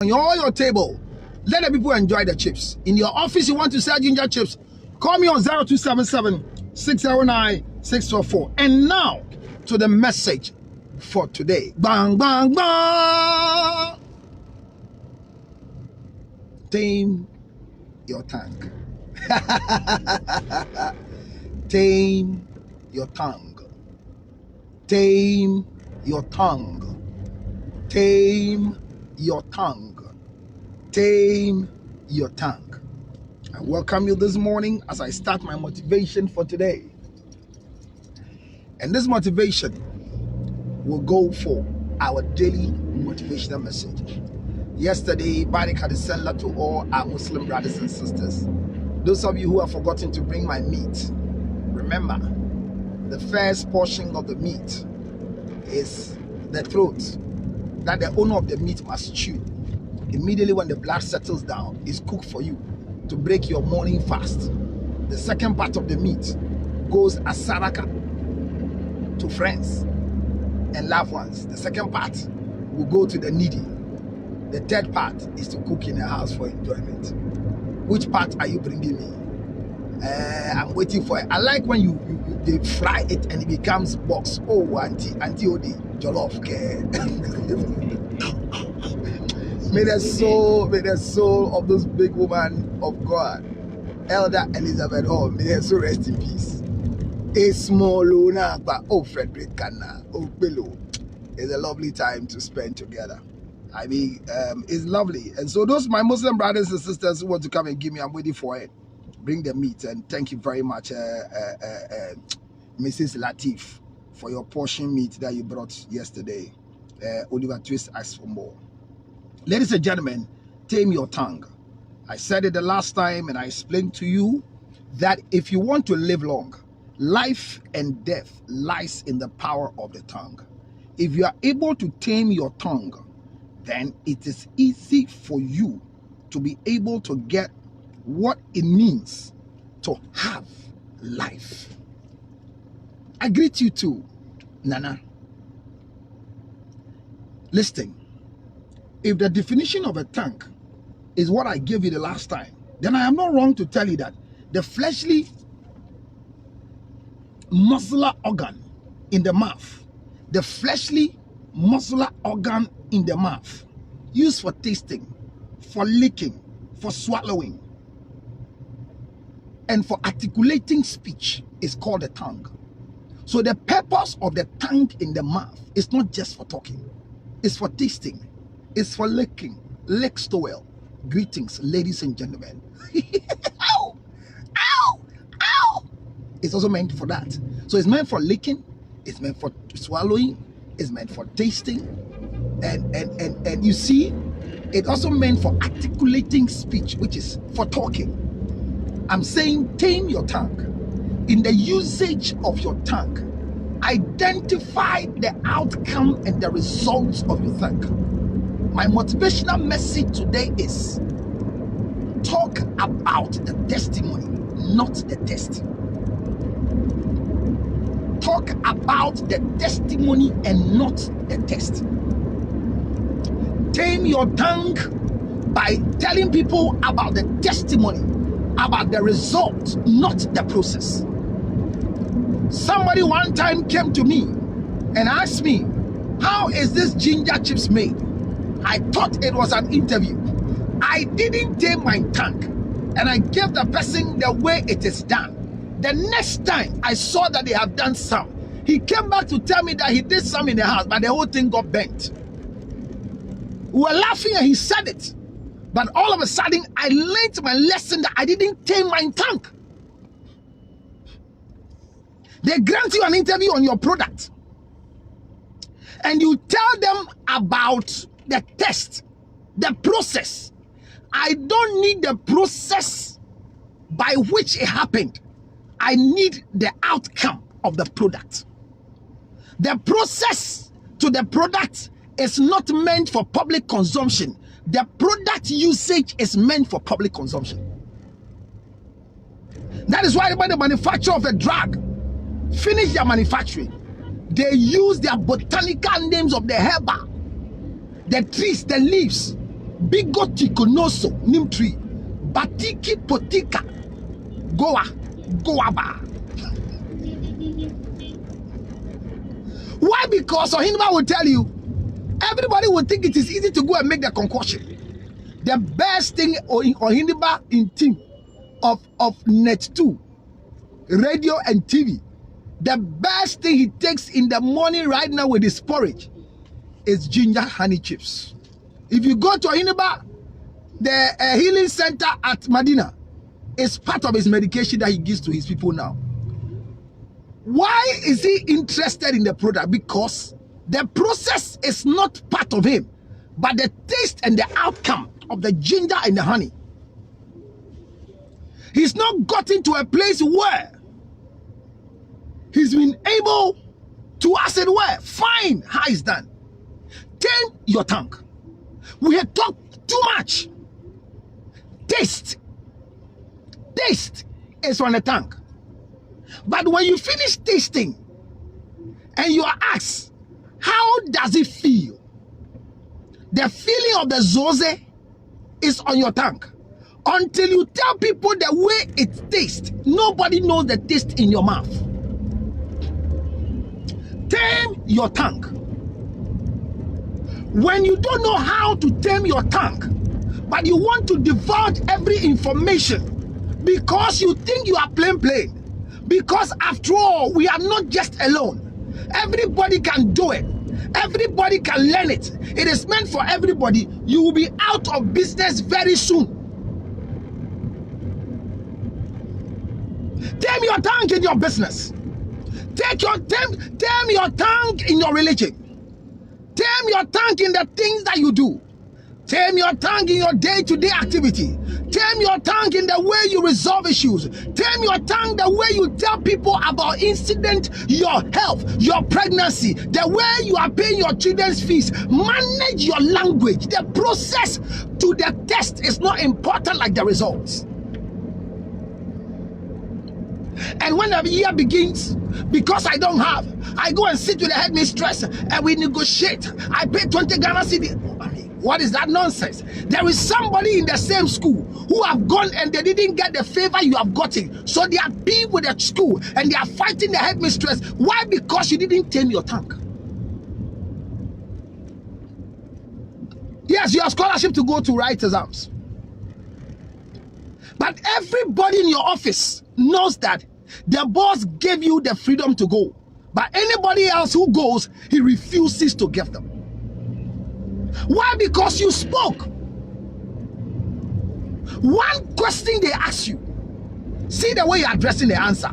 on your table. Let the people enjoy the chips. In your office, you want to sell ginger chips, call me on 0277 609 644. And now to the message for today. Bang, bang, bang. Tame your tongue. Tame your tongue. Tame your tongue. Tame your tongue. Tame your tongue. I welcome you this morning as I start my motivation for today. And this motivation will go for our daily motivational message. Yesterday, Barik had sent out to all our Muslim brothers and sisters. Those of you who have forgotten to bring my meat, remember, the first portion of the meat is the throat that the owner of the meat must chew. Immediately when the blood settles down, is cooked for you to break your morning fast. The second part of the meat goes as saraka to friends and loved ones. The second part will go to the needy. The third part is to cook in the house for enjoyment. Which part are you bringing me? I'm waiting for it. I like when they fry it and it becomes box. Oh, auntie Odi, jollof. May the soul of this big woman of God, Elder Elizabeth Hall, may her soul rest in peace. A small Luna, but oh, Frederick Kana, oh, Bello. It's a lovely time to spend together. I mean, it's lovely. And so those my Muslim brothers and sisters who want to come and give me, I'm waiting for it. Bring the meat. And thank you very much, Mrs. Latif, for your portion meat that you brought yesterday. Oliver Twist asked for more. Ladies and gentlemen, tame your tongue. I said it the last time and I explained to you that if you want to live long, life and death lies in the power of the tongue. If you are able to tame your tongue, then it is easy for you to be able to get what it means to have life. I greet you too, Nana. Listen. If the definition of a tongue is what I gave you the last time, then I am not wrong to tell you that the fleshly muscular organ in the mouth, the fleshly muscular organ in the mouth, used for tasting, for licking, for swallowing, and for articulating speech, is called the tongue. So the purpose of the tongue in the mouth is not just for talking, it's for tasting. It's for licking. Lick stowel. Greetings, ladies and gentlemen. Ow! Ow! Ow! It's also meant for that. So it's meant for licking. It's meant for swallowing. It's meant for tasting. And you see, it's also meant for articulating speech, which is for talking. I'm saying tame your tongue. In the usage of your tongue, identify the outcome and the results of your tongue. My motivational message today is talk about the testimony, not the test. Talk about the testimony and not the test. Tame your tongue by telling people about the testimony, about the result, not the process. Somebody one time came to me and asked me, how is this ginger chips made? I thought it was an interview. I didn't tame my tongue and I gave the person the way it is done. The next time I saw that they have done some, he came back to tell me that he did some in the house, but the whole thing got bent. We were laughing and he said it. But all of a sudden, I learned my lesson that I didn't tame my tongue. They grant you an interview on your product and you tell them about the test, the process. I don't need the process by which it happened. I need the outcome of the product. The process to the product is not meant for public consumption. The product usage is meant for public consumption. That is why when the manufacturer of a drug finish their manufacturing, they use their botanical names of the herb, the trees, the leaves, bigotikonoso nimtree, batiki potika, goaba. Why? Because Ohinba will tell you, everybody will think it is easy to go and make the concoction. The best thing Ohinba in team of Net 2, radio and TV, the best thing he takes in the morning right now with his porridge is ginger honey chips. If you go to Ohinba, the healing center at Medina is part of his medication that he gives to his people now. Why is he interested in the product? Because the process is not part of him, but the taste and the outcome of the ginger and the honey. He's not gotten to a place where he's been able to, as it were, find how it's done. Tame your tongue. We have talked too much. Taste is on the tongue. But when you finish tasting and you are asked, how does it feel? The feeling of the zoze is on your tongue. Until you tell people the way it tastes, nobody knows the taste in your mouth. Tame your tongue. When you don't know how to tame your tongue, but you want to divulge every information because you think you are plain. Because after all, we are not just alone. Everybody can do it. Everybody can learn it. It is meant for everybody. You will be out of business very soon. Tame your tongue in your business. Tame your tongue in your religion. Tame your tongue in the things that you do. Tame your tongue in your day-to-day activity. Tame your tongue in the way you resolve issues. Tame your tongue the way you tell people about incident, your health, your pregnancy, the way you are paying your children's fees. Manage your language. The process to the test is not important like the results. And when the year begins, because I don't have, I go and sit with the headmistress and we negotiate. I pay 20 Ghana cedi. What is that nonsense? There is somebody in the same school who have gone and they didn't get the favor you have gotten. So they are beef with the school and they are fighting the headmistress. Why? Because you didn't tame your tongue. Yes, you have scholarship to go to write exams. But everybody in your office knows that the boss gave you the freedom to go. But anybody else who goes, he refuses to give them. Why? Because you spoke. One question they ask you, see the way you're addressing the answer.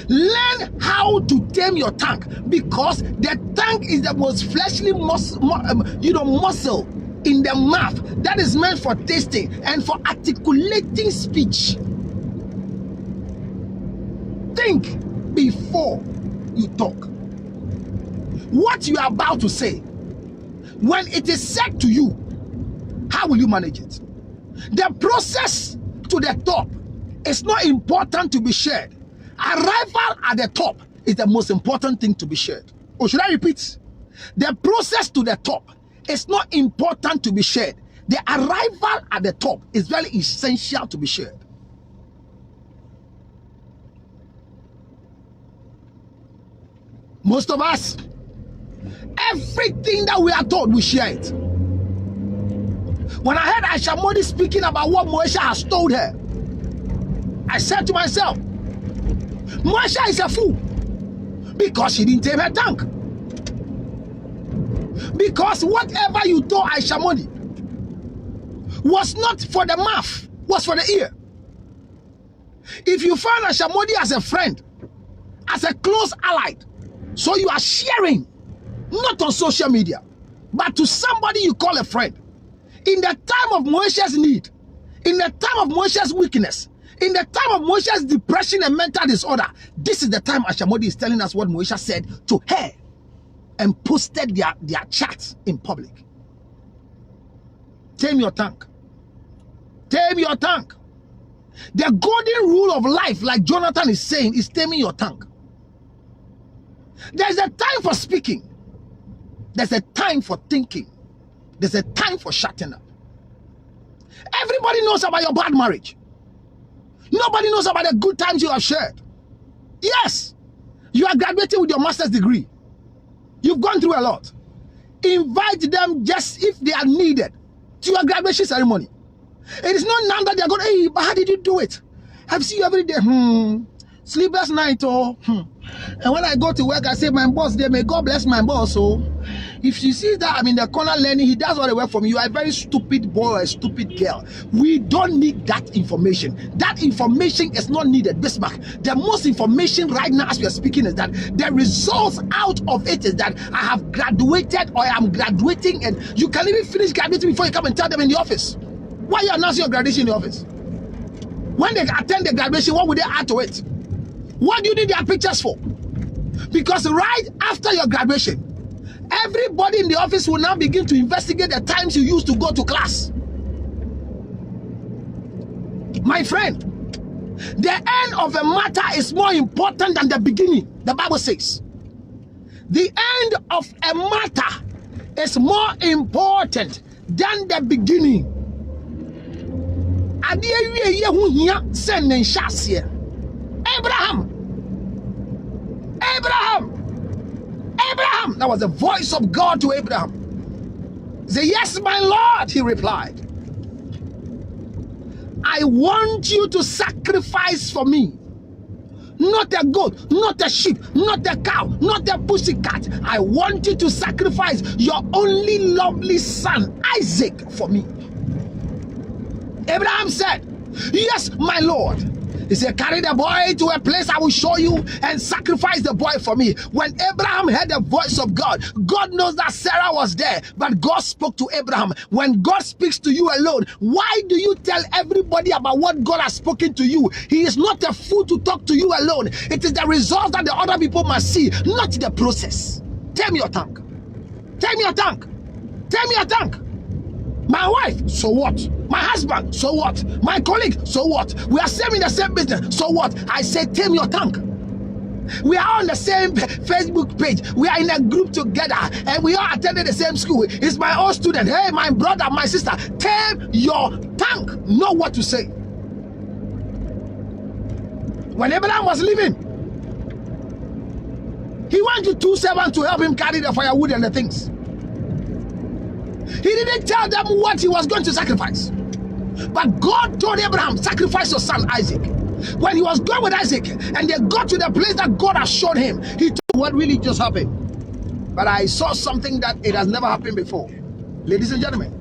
Learn how to tame your tongue, because the tongue is the most fleshly muscle in the mouth that is meant for tasting and for articulating speech. Think before you talk. What you are about to say, when it is said to you, how will you manage it? The process to the top is not important to be shared. Arrival at the top is the most important thing to be shared. Or should I repeat? The process to the top is not important to be shared. The arrival at the top is very essential to be shared. Most of us, everything that we are taught, we share it. When I heard Aisha Modi speaking about what Moesha has told her, I said to myself, Moesha is a fool because she didn't tame her tongue. Because whatever you told Aisha Modi was not for the mouth, was for the ear. If you find Aisha Modi as a friend, as a close ally, so you are sharing, not on social media, but to somebody you call a friend. In the time of Moesha's need, in the time of Moesha's weakness, in the time of Moesha's depression and mental disorder, this is the time Aisha Modi is telling us what Moesha said to her and posted their chat in public. Tame your tongue. Tame your tongue. The golden rule of life, like Jonathan is saying, is taming your tongue. There's a time for speaking. There's a time for thinking. There's a time for shutting up. Everybody knows about your bad marriage. Nobody knows about the good times you have shared. Yes, you are graduating with your master's degree. You've gone through a lot. Invite them just if they are needed to your graduation ceremony. It is not now that they are going, hey, but how did you do it? I've seen you every day. Sleepless night, And when I go to work, I say, my boss there, may God bless my boss. If you see that I'm in the corner learning, he does all the work for me. You are a very stupid boy or a stupid girl. We don't need that information. That information is not needed. Bismarck, the most information right now as we are speaking is that the results out of it is that I have graduated or I am graduating, and you can even finish graduating before you come and tell them in the office. Why are you announcing your graduation in the office? When they attend the graduation, what would they add to it? What do you need their pictures for? Because right after your graduation, everybody in the office will now begin to investigate the times you used to go to class. My friend, the end of a matter is more important than the beginning. The Bible says the end of a matter is more important than the beginning. Abraham, that was the voice of God to Abraham. Say, yes, my Lord, he replied. I want you to sacrifice for me. Not a goat, not a sheep, not a cow, not a pussycat. I want you to sacrifice your only lovely son, Isaac, for me. Abraham said, yes, my Lord. He said, carry the boy to a place I will show you and sacrifice the boy for me. When Abraham heard the voice of God, God knows that Sarah was there, but God spoke to Abraham. When God speaks to you alone, why do you tell everybody about what God has spoken to you? He is not a fool to talk to you alone. It is the result that the other people must see, not the process. Tame your tongue. Tame your tongue. Tame your tongue. My wife, so what? My husband, so what? My colleague, so what? We are same in the same business, so what? I say, tame your tongue. We are on the same Facebook page. We are in a group together, and we all attended the same school. It's my own student. Hey, my brother, my sister. Tame your tongue. Know what to say. When Abraham was leaving, he went to two servants to help him carry the firewood and the things. He didn't tell them what he was going to sacrifice. But God told Abraham, sacrifice your son Isaac. When he was going with Isaac and they got to the place that God has shown him, he told what really just happened. But I saw something that it has never happened before. Ladies and gentlemen,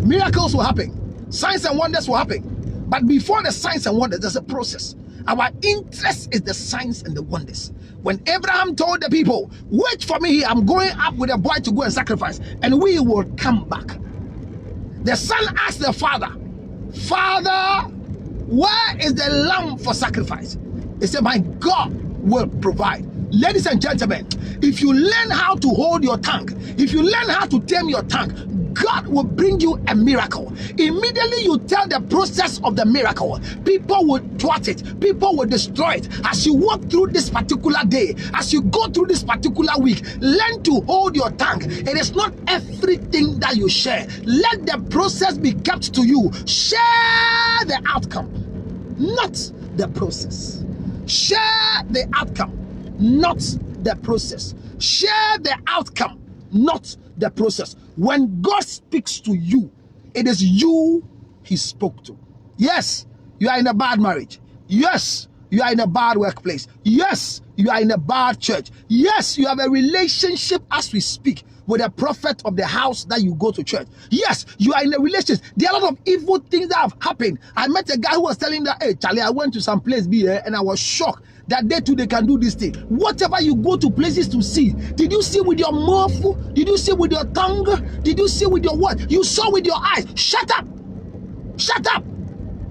miracles will happen. Signs and wonders will happen. But before the signs and wonders, there's a process. Our interest is the signs and the wonders. When Abraham told the people, wait for me here, I'm going up with a boy to go and sacrifice, and we will come back. The son asked the father, Father, where is the lamb for sacrifice? He said, my God will provide. Ladies and gentlemen, if you learn how to hold your tongue, if you learn how to tame your tongue, God will bring you a miracle. Immediately you tell the process of the miracle, people will thwart it, people will destroy it. As you walk through this particular day, as you go through this particular week, learn to hold your tongue. It is not everything that you share. Let the process be kept to you. Share the outcome, not the process. Share the outcome, not the process. Share the outcome, not the process. When God speaks to you, it is you he spoke to. Yes, you are in a bad marriage. Yes, you are in a bad workplace. Yes, you are in a bad church. Yes, you have a relationship as we speak with a prophet of the house that you go to church. Yes, you are in a relationship. There are a lot of evil things that have happened. I met a guy who was telling that, hey, Charlie, I went to some place and I was shocked that they too, they can do this thing. Whatever you go to places to see, did you see with your mouth? Did you see with your tongue? Did you see with your what? You saw with your eyes. Shut up. Shut up.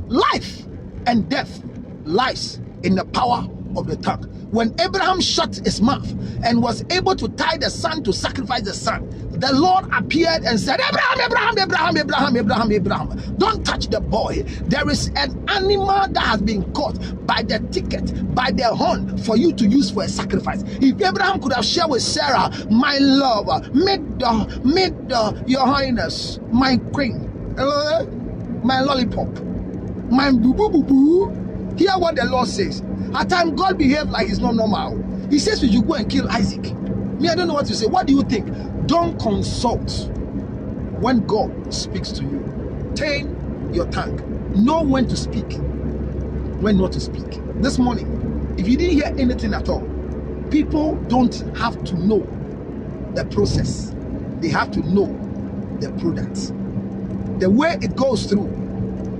Life and death lies in the power of the tongue. When Abraham shut his mouth and was able to tie the son to sacrifice the son, the Lord appeared and said, Abraham, Abraham, Abraham, Abraham, Abraham, Abraham, don't touch the boy. There is an animal that has been caught by the ticket, by the horn, for you to use for a sacrifice. If Abraham could have shared with Sarah, my love, your highness, my queen, my lollipop, my boo-boo-boo-boo. Hear what the Lord says. At times, God behaves like it's not normal. He says we should go and kill Isaac. Me, I don't know what to say. What do you think? Don't consult when God speaks to you. Tame your tongue. Know when to speak, when not to speak. This morning, if you didn't hear anything at all, people don't have to know the process. They have to know the product. The way it goes through,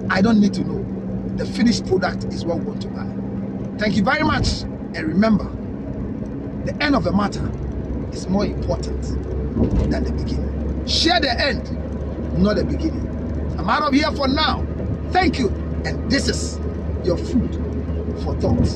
I don't need to know. The finished product is what we want to buy. Thank you very much. And remember, the end of the matter is more important than the beginning. Share the end, not the beginning. I'm out of here for now. Thank you. And this is your food for thought.